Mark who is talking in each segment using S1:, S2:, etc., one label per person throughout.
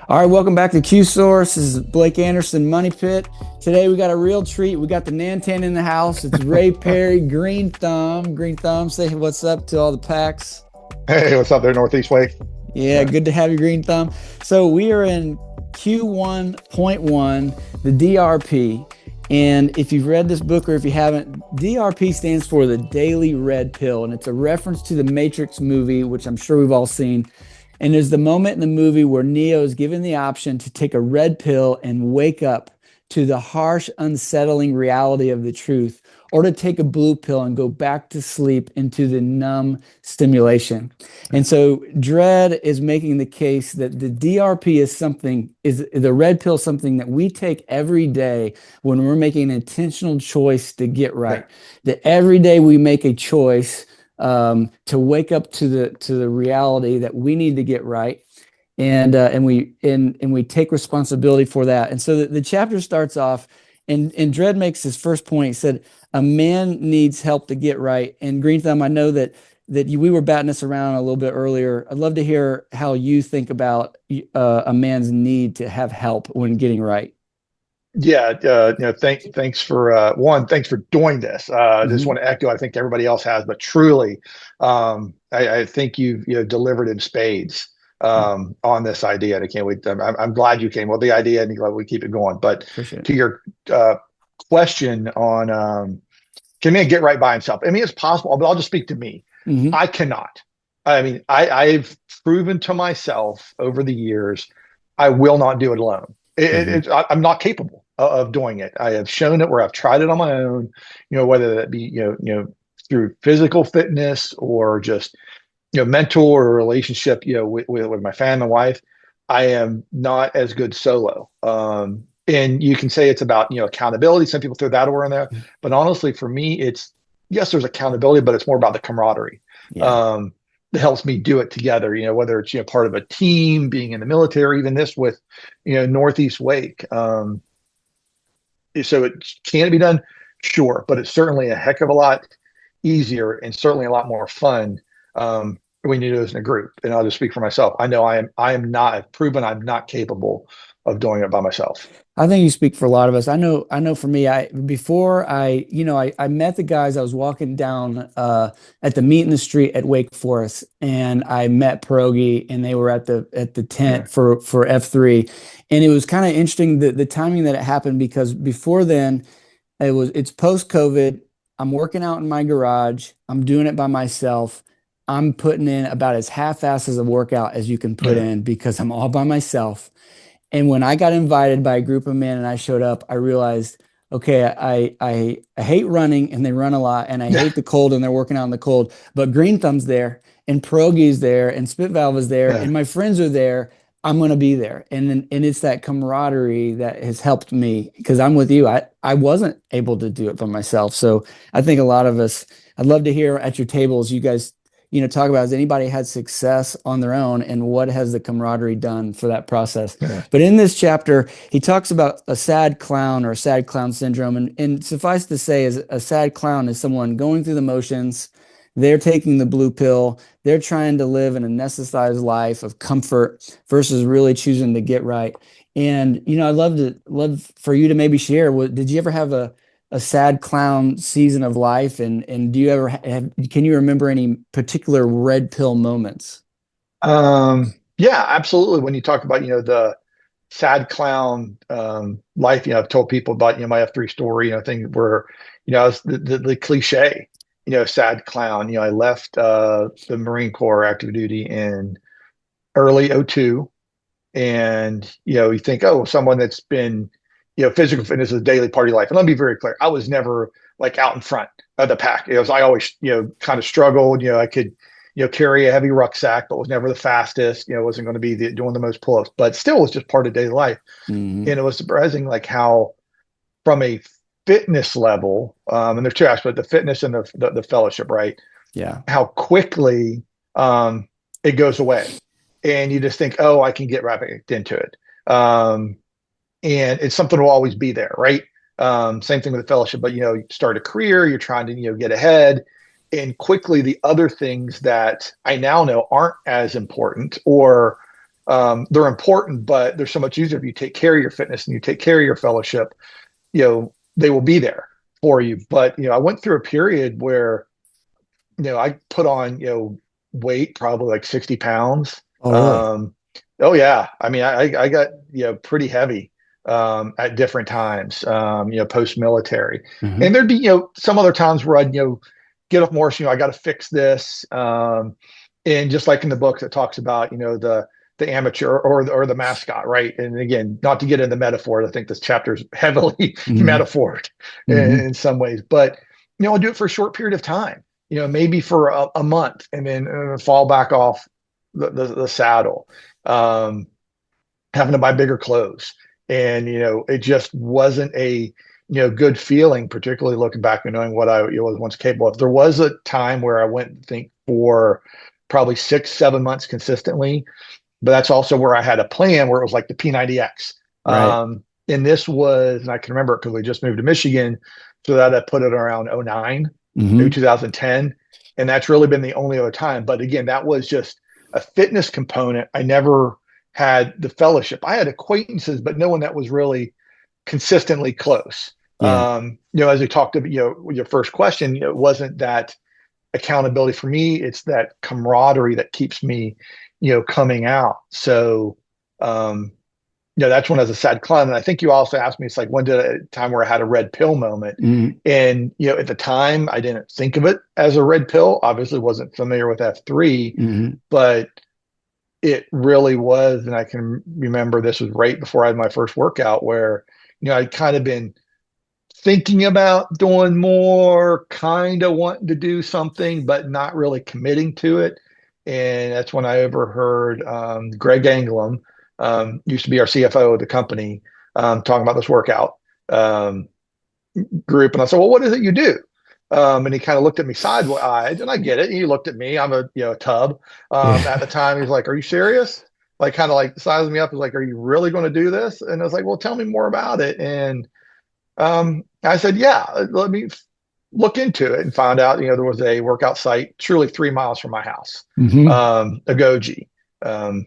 S1: All right, welcome back to Q Source. This is Blake Anderson, Money Pit. Today we got a real treat. We got the Nantan in the house. It's Ray Perry, Green Thumb. Green Thumb, say what's up to all the packs.
S2: Hey, what's up there, Northeast Wake?
S1: Yeah, good to have you, Green Thumb. So we are in Q1.1, the DRP. And if you've read this book or if you haven't, DRP stands for the Daily Red Pill. And it's a reference to the Matrix movie, which I'm sure we've all seen. And there's the moment in the movie where Neo is given the option to take a red pill and wake up to the harsh, unsettling reality of the truth, or to take a blue pill and go back to sleep into the numb stimulation. And so Dredd is making the case that the DRP is the red pill, something that we take every day when we're making an intentional choice to get right. That every day we make a choice to wake up to the reality that we need to get right, and we take responsibility for that. And so the chapter starts off, and Dredd makes his first point. He said, "A man needs help to get right." And Green Thumb, I know that we were batting this around a little bit earlier. I'd love to hear how you think about a man's need to have help when getting right.
S2: Yeah, thanks for thanks for doing this. Just want to echo, I think everybody else has, but truly, I think you've delivered in spades on this idea, and I can't wait. I'm glad you came with the idea, and glad we keep it going. But to your question on can a man get right by himself? I mean, it's possible, but I'll just speak to me. I cannot. I mean, I've proven to myself over the years I will not do it alone. I'm not capable of doing it. I have shown it where I've tried it on my own, whether that be, through physical fitness or just, mental or relationship, with my family and wife. I am not as good solo. And you can say it's about, accountability. Some people throw that word in there, but honestly, for me, yes, there's accountability, but it's more about the camaraderie. That helps me do it together, whether it's, part of a team, being in the military, even this with, Northeast Wake. So can it be done? Sure. But it's certainly a heck of a lot easier and certainly a lot more fun when you do this in a group. And I'll just speak for myself. I know I've proven I'm not capable of doing it by myself.
S1: I think you speak for a lot of us. I know for me, before I met the guys. I was walking down at the meet in the street at Wake Forest, and I met Pierogi, and they were at the tent for F3. And it was kind of interesting the timing that it happened, because before then it's post-COVID. I'm working out in my garage. I'm doing it by myself. I'm putting in about as half-assed as a workout as you can put in, because I'm all by myself. And when I got invited by a group of men and I showed up, I realized, okay, I hate running, and they run a lot, and I hate the cold, and they're working out in the cold. But Green Thumb's there, and Pierogi's there, and Spit Valve is there, and my friends are there. I'm going to be there. And it's that camaraderie that has helped me, because I'm with you. I wasn't able to do it by myself. So I think a lot of us, I'd love to hear at your tables, you guys, talk about, has anybody had success on their own, and what has the camaraderie done for that process? But in this chapter, he talks about a sad clown, or a sad clown syndrome. And suffice to say, is a sad clown is someone going through the motions. They're taking the blue pill. They're trying to live an anesthetized life of comfort versus really choosing to get right. And, I'd love for you to maybe share, did you ever have a sad clown season of life? And do you ever can you remember any particular red pill moments?
S2: Yeah, absolutely. When you talk about, the sad clown life, I've told people about, my F3 story, thing where, it's the cliche, sad clown. I left the Marine Corps active duty in early '02. And, you think, oh, someone that's been, physical fitness is a daily part of your life. And let me be very clear. I was never like out in front of the pack. I always, kind of struggled. I could, carry a heavy rucksack, but was never the fastest. Wasn't going to be doing the most pull-ups, but still was just part of daily life. And it was surprising, like how from a fitness level, and there's two aspects, the fitness and the fellowship, right?
S1: Yeah.
S2: How quickly it goes away. And you just think, oh, I can get right back into it. And it's something will always be there, right? Same thing with the fellowship, but you start a career, you're trying to get ahead, and quickly the other things that I now know aren't as important, or They're important, but they're so much easier if you take care of your fitness and you take care of your fellowship. They will be there for you. But I went through a period where I put on weight, probably like 60 pounds.
S1: Oh, really?
S2: Oh yeah, I mean I got pretty heavy at different times, post military,
S1: Hmm.
S2: and there'd be some other times where I'd get off more. I got to fix this. And just like in the book that talks about, the amateur or the mascot, right? And again, not to get into metaphors, I think this chapter is heavily
S1: Hmm.
S2: metaphored
S1: Hmm.
S2: in some ways, but I'll do it for a short period of time, maybe for a month, and then fall back off the saddle, having to buy bigger clothes. And, it just wasn't a, good feeling, particularly looking back and knowing what I was once capable of. There was a time where I went, I think, for probably 6, 7 months consistently, but that's also where I had a plan where it was like the P90X.
S1: Right.
S2: And this was, and I can remember it because we just moved to Michigan. So that I put it around '09, maybe
S1: Hmm.
S2: 2010. And that's really been the only other time. But again, that was just a fitness component. I never had the fellowship. I had acquaintances, but no one that was really consistently close.
S1: Yeah.
S2: As we talked about, with your first question, it wasn't that accountability for me. It's that camaraderie that keeps me, coming out. So, that's when I was a sad clown. And I think you also asked me, it's like, when did a time where I had a red pill moment?
S1: Hmm.
S2: And, at the time, I didn't think of it as a red pill. Obviously, wasn't familiar with F3,
S1: Hmm.
S2: but it really was. And I can remember this was right before I had my first workout where, I'd kind of been thinking about doing more, kind of wanting to do something, but not really committing to it. And that's when I overheard Greg Anglum, used to be our CFO of the company, talking about this workout um, group. And I said, well, what is it you do? And he kind of looked at me sideways, and I get it. He looked at me. I'm a tub. At the
S1: Yeah.
S2: time, he's like, "Are you serious?" Like kind of like sizing me up. He's like, "Are you really going to do this?" And I was like, "Well, tell me more about it." And I said, yeah, let me look into it, and found out, there was a workout site truly 3 miles from my house,
S1: Hmm.
S2: a Goji. Um,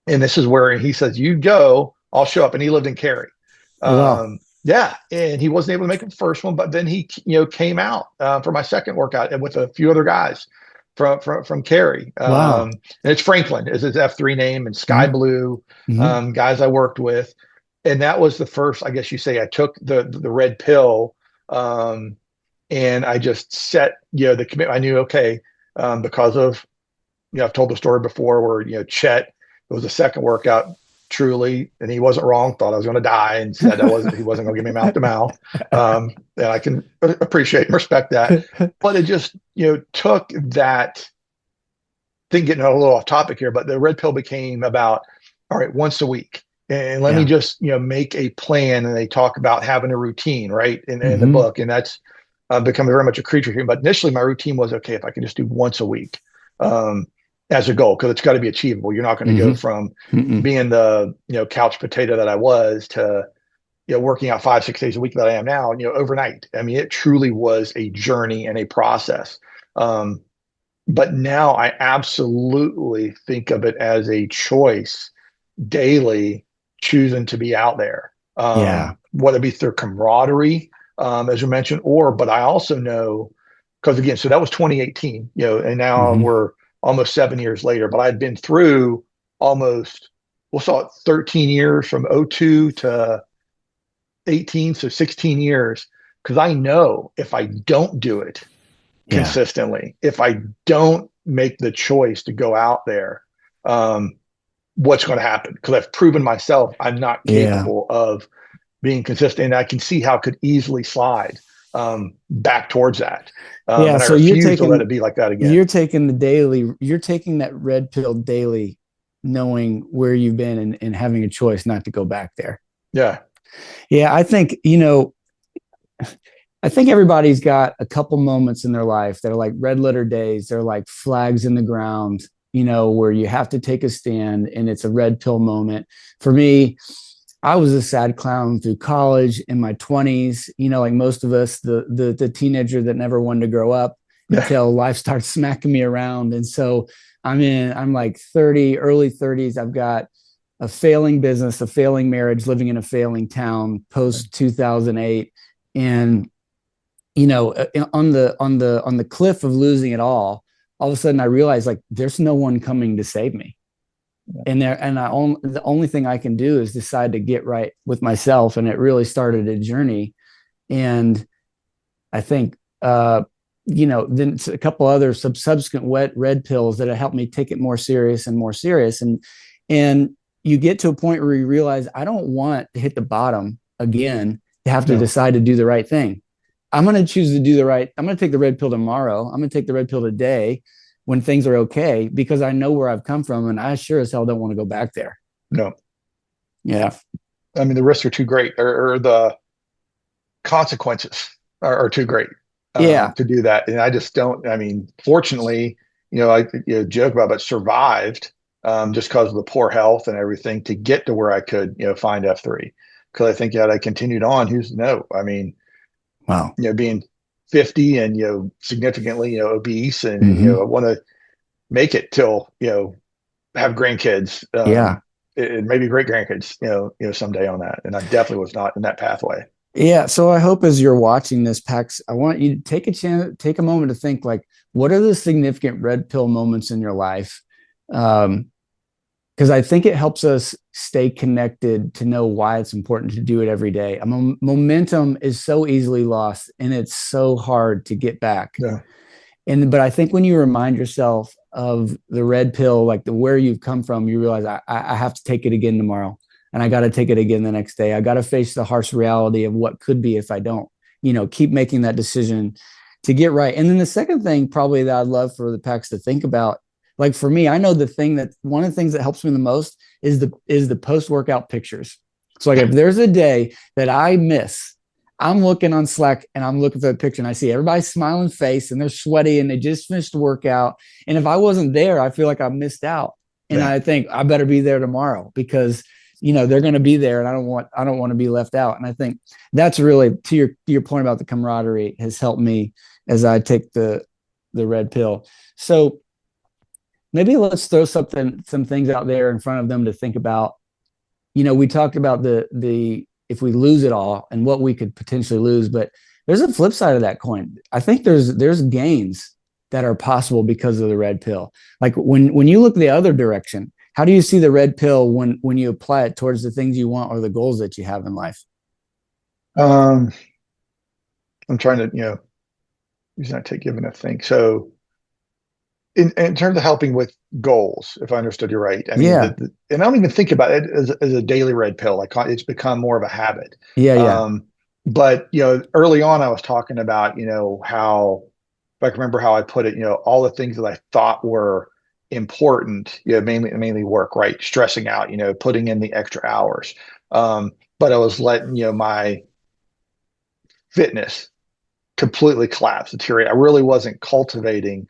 S2: and this is where he says, you go, I'll show up. And he lived in Cary.
S1: Oh, wow.
S2: Yeah. And he wasn't able to make it the first one, but then he, came out for my second workout and with a few other guys from Cary.
S1: Wow.
S2: And it's Franklin is his F3 name, and Sky
S1: Hmm.
S2: Blue,
S1: Hmm.
S2: guys I worked with. And that was the first, I guess you say, I took the red pill, um, and I just set, the commitment. I knew, okay, because of, I've told the story before where, Chet, it was the second workout truly, and he wasn't wrong, thought I was going to die and said he wasn't going to give me mouth to mouth. And I can appreciate and respect that. But it just, took that thing, getting a little off topic here, but the red pill became about, all right, once a week. And let me
S1: Yeah.
S2: just, make a plan. And they talk about having a routine, right? In the
S1: Hmm.
S2: book. And that's become very much a creature here. But initially my routine was, okay, if I can just do once a week, um, as a goal, because it's got to be achievable. You're not going to go
S1: Hmm.
S2: from
S1: Hmm.
S2: being the, couch potato that I was to, working out 5, 6 days a week that I am now, overnight. I mean, it truly was a journey and a process. Um, but now I absolutely think of it as a choice daily, choosing to be out there,
S1: Yeah.
S2: whether it be through camaraderie, as you mentioned, but I also know, because again, so that was 2018, and now
S1: Hmm.
S2: we're almost 7 years later, but I'd been through almost, we'll call it 13 years from '02 to 18, so 16 years, because I know if I don't do it
S1: Yeah.
S2: consistently, if I don't make the choice to go out there, um, what's going to happen? Because I've proven myself I'm not
S1: Yeah.
S2: capable of being consistent, and I can see how it could easily slide back towards that.
S1: Yeah.
S2: And I
S1: So
S2: refuse to let it be like that again.
S1: you're taking that red pill daily, knowing where you've been and having a choice not to go back there.
S2: Yeah.
S1: Yeah. I think everybody's got a couple moments in their life that are like red letter days. They're like flags in the ground, where you have to take a stand and it's a red pill moment. For me, I was a sad clown through college in my 20s, like most of us, the teenager that never wanted to grow up
S2: Yeah.
S1: until life starts smacking me around. And so I'm like 30, early 30s. I've got a failing business, a failing marriage, living in a failing town post 2008. And, on the cliff of losing it all of a sudden I realized like there's no one coming to save me. The only thing I can do is decide to get right with myself. And it really started a journey. And I think, then a couple other subsequent red pills that have helped me take it more serious and more serious. And you get to a point where you realize I don't want to hit the bottom again to have to decide to do the right thing. I'm going to choose to do the right. I'm going to take the red pill tomorrow. I'm going to take the red pill today when things are okay, because I know where I've come from and I sure as hell don't want to go back there.
S2: No.
S1: Yeah.
S2: I mean, the risks are too great, or the consequences are too great to do that. And I just don't, I mean, fortunately, I joke about, but survived just because of the poor health and everything to get to where I could, find F3. Because I think had I continued on, who's no, I mean,
S1: wow,
S2: being 50 and, significantly, obese and, I want to make it till, have grandkids. And maybe great grandkids, someday on that. And I definitely was not in that pathway.
S1: Yeah. So I hope as you're watching this, Pax, I want you to take a moment to think like, what are the significant red pill moments in your life? Because I think it helps us stay connected to know why it's important to do it every day. Momentum is so easily lost and it's so hard to get back.
S2: Yeah.
S1: But I think when you remind yourself of the red pill, like where you've come from, you realize I have to take it again tomorrow. And I got to take it again the next day. I got to face the harsh reality of what could be if I don't, keep making that decision to get right. And then the second thing probably that I'd love for the PAX to think about, like for me, I know one of the things that helps me the most is the post-workout pictures. So like if there's a day that I miss, I'm looking on Slack and I'm looking for the picture and I see everybody's smiling face and they're sweaty and they just finished the workout. And if I wasn't there, I feel like I missed out. And I think I better be there tomorrow because they're going to be there and I don't want to be left out. And I think that's really to your point about the camaraderie has helped me as I take the red pill. So maybe let's throw some things out there in front of them to think about. We talked about the if we lose it all and what we could potentially lose, but there's a flip side of that coin. I think there's gains that are possible because of the red pill. Like when you look the other direction, how do you see the red pill when you apply it towards the things you want or the goals that you have in life?
S2: I'm trying to, use that take giving a think. So in terms of helping with goals, if I understood you right, I mean, and I don't even think about it as a daily red pill. Like it's become more of a habit. But early on, I was talking about, how, if I can remember how I put it, all the things that I thought were important, mainly work, right? Stressing out, putting in the extra hours. But I was letting, my fitness completely collapse, deteriorate. I really wasn't cultivating,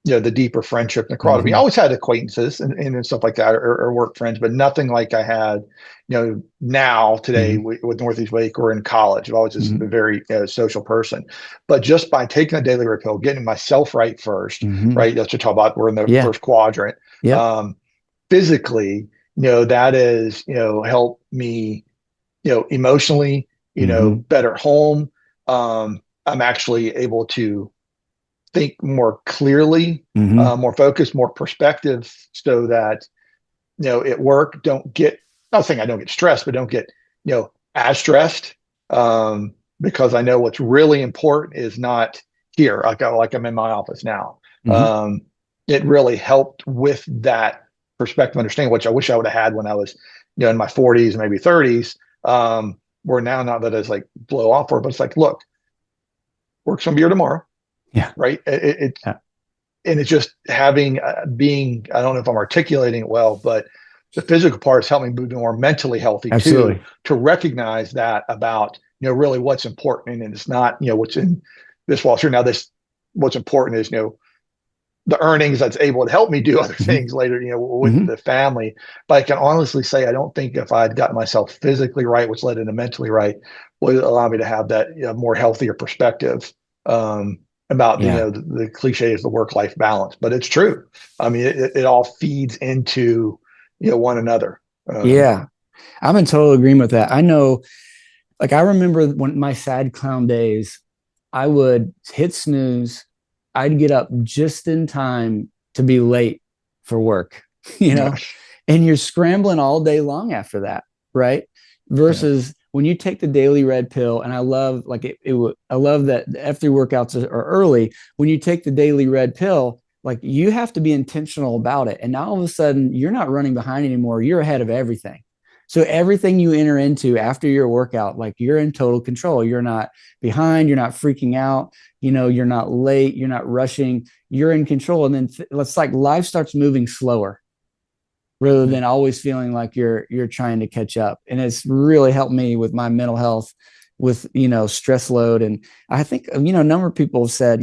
S2: the deeper friendship and the camaraderie. I always had acquaintances and stuff like that, or work friends, but nothing like I had, now today with Northeast Wake or in college. I've always just a very social person. But just by taking a daily red pill, getting myself right first, right? That's what talk about. We're in the first quadrant. Physically, that is, help me, emotionally, better at home. I'm actually able to think more clearly, more focused, more perspective, so that, at work, not saying I don't get stressed, but don't get, as stressed, because I know what's really important is not here. Like I'm in my office now. It really helped with that perspective, understanding, which I wish I would have had when I was, in my 40s, maybe 30s, where now, not that it's like blow off for, but it's like, look, work's gonna be here tomorrow. Right. And it's just having, being, I don't know if I'm articulating it well, but the physical part has helped me be more mentally healthy too, to recognize that about, really what's important. And it's not, what's in this Wall Street. Now what's important is, the earnings that's able to help me do other things later, with the family. But I can honestly say, I don't think if I'd gotten myself physically right, which led into mentally right, would allow me to have that more healthier perspective, about
S1: Yeah.
S2: the cliche is the work-life balance, but it's true. I mean, it all feeds into one another.
S1: Yeah. I'm in total agreement with that. I know, like, I remember when my sad clown days, I would hit snooze. I'd get up just in time to be late for work, you
S2: Yeah,
S1: know, and you're scrambling all day long after that, right?
S2: yeah,
S1: Versus when you take the daily red pill, and I love like I love that the F3 workouts are early. When you take the daily red pill, like you have to be intentional about it. And now all of a sudden you're not running behind anymore. You're ahead of everything. So everything you enter into after your workout, like you're in total control. You're not behind, you're not freaking out, you're not late, you're not rushing, you're in control. And then it's like life starts moving slower rather
S2: yeah.
S1: than always feeling like you're trying to catch up. And it's really helped me with my mental health, with stress load. And I think a number of people have said,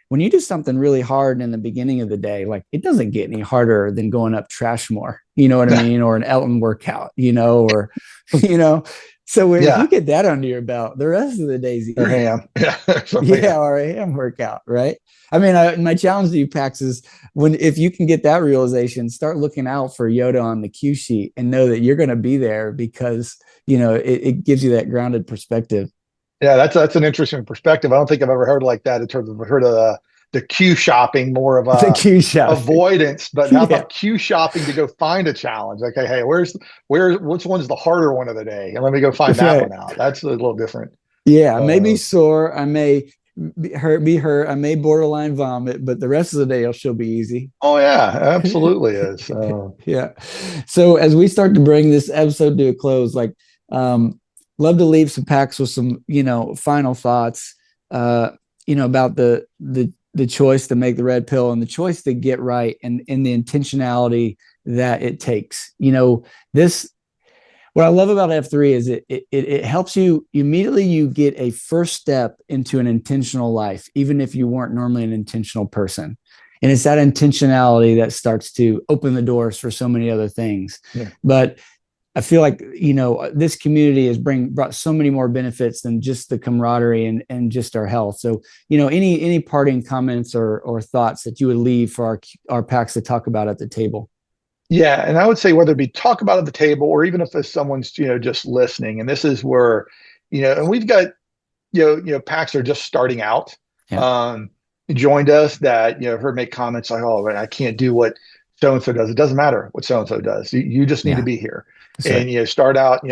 S1: when you do something really hard in the beginning of the day, like it doesn't get any harder than going up Trashmore, you know what I mean, or an Elton workout, or you know so if you
S2: Yeah,
S1: get that under your belt, the rest of the day's
S2: or
S1: easy.
S2: ham. Yeah, so, yeah.
S1: Yeah, or a ham workout, right? I mean, my challenge to you, Pax, is if you can get that realization, start looking out for Yoda on the cue sheet and know that you're going to be there because it gives you that grounded perspective.
S2: Yeah, that's an interesting perspective. I don't think I've ever heard like that in terms of heard of the queue shopping, more of
S1: The
S2: a
S1: cue shot.
S2: avoidance. But how
S1: Yeah,
S2: about queue shopping to go find a challenge? Okay, hey, which one's the harder one of the day? And let me go find
S1: that's
S2: that
S1: right.
S2: one out. That's a little different.
S1: Yeah, I may be
S2: Uh,
S1: sore. I may be hurt. I may borderline vomit, but the rest of the day, it'll still be easy.
S2: oh yeah, absolutely is.
S1: Yeah. So as we start to bring this episode to a close, like, um, love to leave some packs with some, final thoughts, uh, about the choice to make the red pill and the choice to get right, and the intentionality that it takes. This what I love about F3 is it helps you immediately. You get a first step into an intentional life, even if you weren't normally an intentional person. And it's that intentionality that starts to open the doors for so many other things.
S2: yeah.
S1: But I feel like, this community has brought so many more benefits than just the camaraderie and just our health. So, any parting comments or thoughts that you would leave for our packs to talk about at the table?
S2: Yeah, and I would say whether it be talk about at the table or even if someone's just listening, and this is where and we've got packs are just starting out,
S1: Yeah.
S2: um, joined us that have heard make comments like, oh, I can't do what so and so does. It doesn't matter what so and so does. You just need to
S1: Yeah.
S2: be here,
S1: That's right.
S2: and start out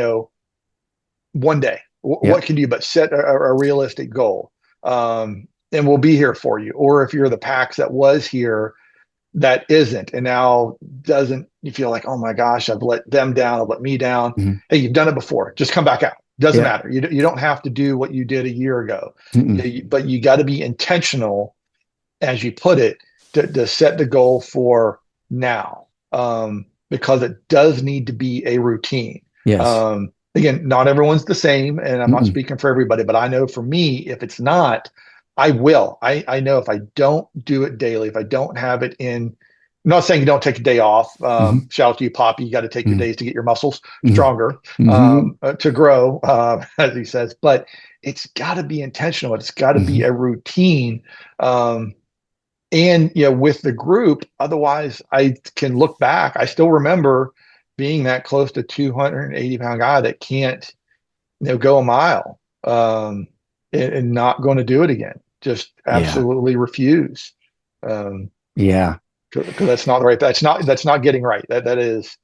S2: one day.
S1: Yeah.
S2: What can you do but set a realistic goal, and we'll be here for you. Or if you're the packs that was here that isn't and now doesn't, you feel like, oh my gosh, I've let them down, I've let me down.
S1: Mhm.
S2: Hey, you've done it before, just come back out. Doesn't
S1: Yeah.
S2: matter. You don't have to do what you did a year ago.
S1: Mm-mm.
S2: But you got to be intentional, as you put it, to set the goal for now, because it does need to be a routine.
S1: Yes.
S2: Again, not everyone's the same, and I'm not
S1: Mm-mm.
S2: speaking for everybody, but I know for me, if it's not, I will. I know if I don't do it daily, if I don't have it in, I'm not saying you don't take a day off.
S1: Mm-hmm.
S2: Shout out to you, Poppy. You got to take your
S1: Mm-hmm.
S2: days to get your muscles stronger,
S1: Mm-hmm.
S2: to grow, as he says. But it's got to be intentional. It's got to be
S1: Mm-hmm.
S2: a routine, and with the group. Otherwise, I can look back. I still remember being that close to 280-pound guy that can't go a mile, and not going to do it again. Just
S1: Yeah.
S2: absolutely refuse. Um,
S1: Yeah.
S2: because that's not getting right. That is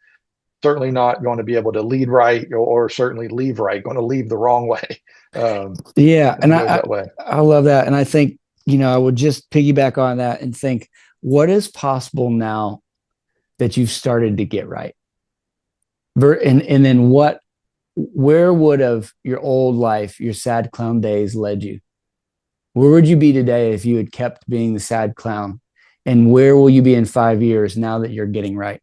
S2: certainly not going to be able to lead right, or certainly leave right. Going to leave the wrong way,
S1: Yeah.
S2: when
S1: And
S2: it goes that way.
S1: I love that. And I think, I would just piggyback on that and think, what is possible now that you've started to get right? And then where would have your old life, your sad clown days led you? Where would you be today if you had kept being the sad clown? And where will you be in 5 years now that you're getting right?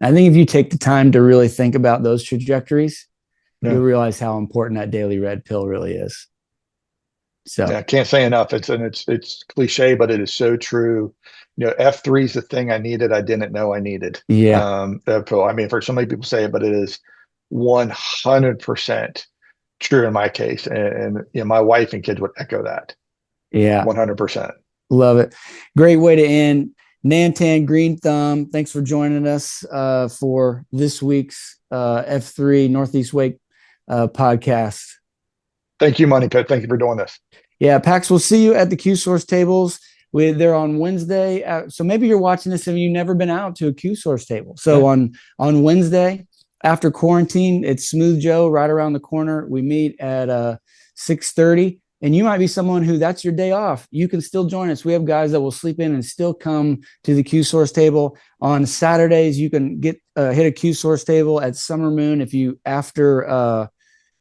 S1: I think if you take the time to really think about those trajectories,
S2: Yeah,
S1: you'll realize how important that daily red pill really is.
S2: yeah.
S1: So,
S2: I can't say enough. It's cliche, but it is so true. F3 is the thing I needed. I didn't know I needed.
S1: yeah,
S2: I mean, for so many people say it, but it is 100% true in my case, and my wife and kids would echo that.
S1: Yeah.
S2: 100%.
S1: Love it. Great way to end. Nantan Green Thumb, thanks for joining us for this week's F3 Northeast Wake podcast.
S2: Thank you, Money Pit. Thank you for doing this.
S1: Yeah, Pax, we'll see you at the Q Source tables. They're on Wednesday. So maybe you're watching this and you've never been out to a Q Source table. So on Wednesday, after quarantine, it's Smooth Joe right around the corner. We meet at 6:30. And you might be someone who that's your day off. You can still join us. We have guys that will sleep in and still come to the Q Source table. On Saturdays, you can hit a Q Source table at Summer Moon if you after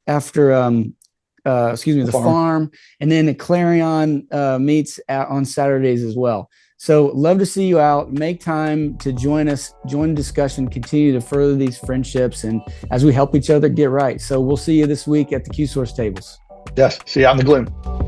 S1: the farm. And then the Clarion meets on Saturdays as well. So love to see you out. Make time to join us, join the discussion, continue to further these friendships, and as we help each other get right. So we'll see you this week at the Q Source tables.
S2: Yes. See you out in the gloom.